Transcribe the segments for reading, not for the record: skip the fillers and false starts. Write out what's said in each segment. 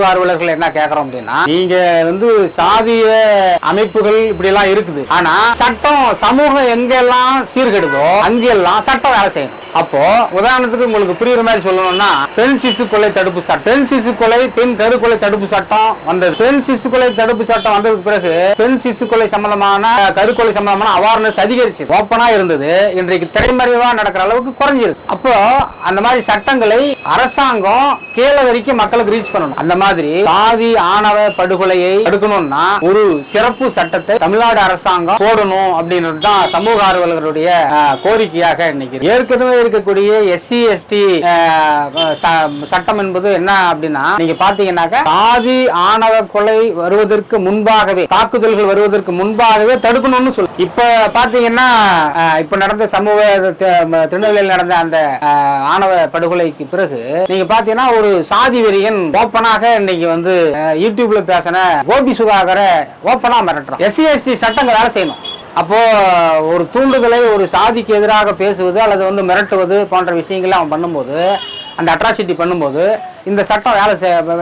ஆர்வலர்கள் என்ன கேக்குறோம் அப்படின்னா, நீங்க சாதிய அமைப்புகள் இப்படி எல்லாம் இருக்குது, ஆனா சட்டம் சமூகம் எங்கெல்லாம் சீர்கெடுதோ அங்கெல்லாம் சட்டம் வேலை செய்யணும். அப்போ உதாரணத்துக்கு உங்களுக்கு புரியுற மாதிரி சொல்லணும்னா, பெண் சிசு கொலை தடுப்பு சட்டம், பெண் சிசு கொலை பெண் கருக்கொலை தடுப்பு சட்டம் வந்தது. பெண் சிசு கொலை தடுப்பு சட்டம் வந்ததுக்கு பிறகு பெண் சிசு கொலை சம்பந்தமான கருக்கொலை சம்பந்தமான அவேர்னஸ் அதிகரிச்சு ஓப்பனா இருந்தது. இன்றைக்கு திரைமறைவா நடக்கிற அளவுக்கு குறைஞ்சிருக்கு. அப்போ அந்த மாதிரி சட்டங்களை அரசாங்கம் கீழே வரைக்கும் மக்களுக்கு ரீச் பண்ணணும். அந்த மாதிரி சாதி ஆணவ படுகொலையை தடுக்கணும்னா ஒரு சிறப்பு சட்டத்தை தமிழ்நாடு அரசாங்கம் போடணும் அப்படின்னு தான் சமூக ஆர்வலர்களுடைய கோரிக்கையாக இன்னைக்கு. ஏற்கனவே இருக்கக்கூடிய SC ST சட்டம் என்பது என்ன அப்படின்னா, நீங்க பாத்தீங்கன்னாக்க சாதி ஆணவ கொலை வருவதற்கு முன்பாகவே, தாக்குதல்கள் வருவதற்கு முன்பாகவே தடுக்கணும்னு சொல்லு. இப்ப பாத்தீங்கன்னா இப்ப நடந்த சமூக திருநெல்வேலியில் நடந்த அந்த ஆணவ படுகொலைக்கு பிறகு நீங்க பாத்தீங்கன்னா ஒரு சாதி வெறியன் ஓப்பனாக இன்னைக்கு யூடியூப்ல பேசின கோபி சுதாகரை ஓப்பனா மிரட்டுறான். SC ST சட்டங்கள் வேலை செய்யணும். அப்போ ஒரு தூண்டுதலை ஒரு சாதிக்கு எதிராக பேசுவது அல்லது மிரட்டுவது போன்ற விஷயங்களை அவன் பண்ணும்போது, அந்த அட்ராசிட்டி பண்ணும்போது இந்த சட்டம் வேலை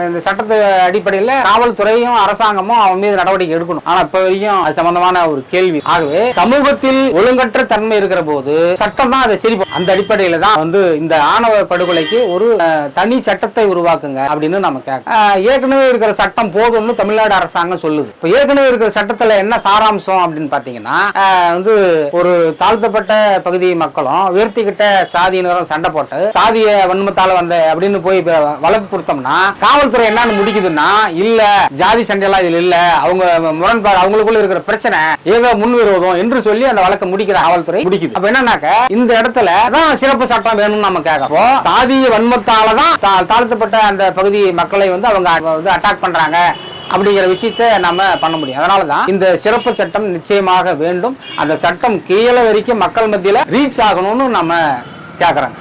இந்த சட்டத்து அடிப்படையில் காவல்துறையும் அரசாங்கமும் அவன் மீது நடவடிக்கை எடுக்கணும். ஆனா இப்ப வரைக்கும் அது சம்பந்தமான ஒரு கேள்வி. ஆகவே சமூகத்தில் ஒழுங்கற்ற தன்மை இருக்கிற போது சட்டம் தான் அதை சரி. அந்த அடிப்படையில தான் இந்த ஆணவ படுகொலைக்கு ஒரு தனி சட்டத்தை உருவாக்குங்க அப்படின்னு நம்ம கேட்க. ஏற்கனவே இருக்கிற சட்டம் போதும்னு தமிழ்நாடு அரசாங்கம் சொல்லுது. இப்ப ஏற்கனவே இருக்கிற சட்டத்துல என்ன சாராம்சம் அப்படின்னு பாத்தீங்கன்னா, ஒரு தாழ்த்தப்பட்ட பகுதி மக்களும் உயர்த்திக்கிட்ட சாதியினரும் சண்டை போட்டு சாதிய வன்மத்தால வந்த அப்படின்னு போய் வழக்கு கொடுத்தோம்னா காவல்துறை என்னன்னு முடிக்குதுன்னா, இல்ல ஜாதி சண்டையெல்லாம் இதுல இல்ல, அவங்க முரண்பாடு, அவங்களுக்குள்ள இருக்கிற பிரச்சனை ஏதோ முன்விரோதம் என்று சொல்லி அந்த வழக்கை முடிக்கிற காவல்துறை முடிக்குது. அப்ப என்னன்னாக்க இந்த இடத்துல தான் சிறப்பு சட்டம் வேணும்னு நம்ம கேட்கறோம். சாதிய வன்மத்தாலதான் தாழ்த்தப்பட்ட அந்த பகுதி மக்களை அவங்க அட்டாக் பண்றாங்க அப்படிங்கிற விஷயத்தை நம்ம பண்ண முடியும். அதனாலதான் இந்த சிறப்பு சட்டம் நிச்சயமாக வேண்டும். அந்த சட்டம் கீழே வரைக்கும் மக்கள் மத்தியில ரீச் ஆகணும்னு நம்ம கேட்கறாங்க.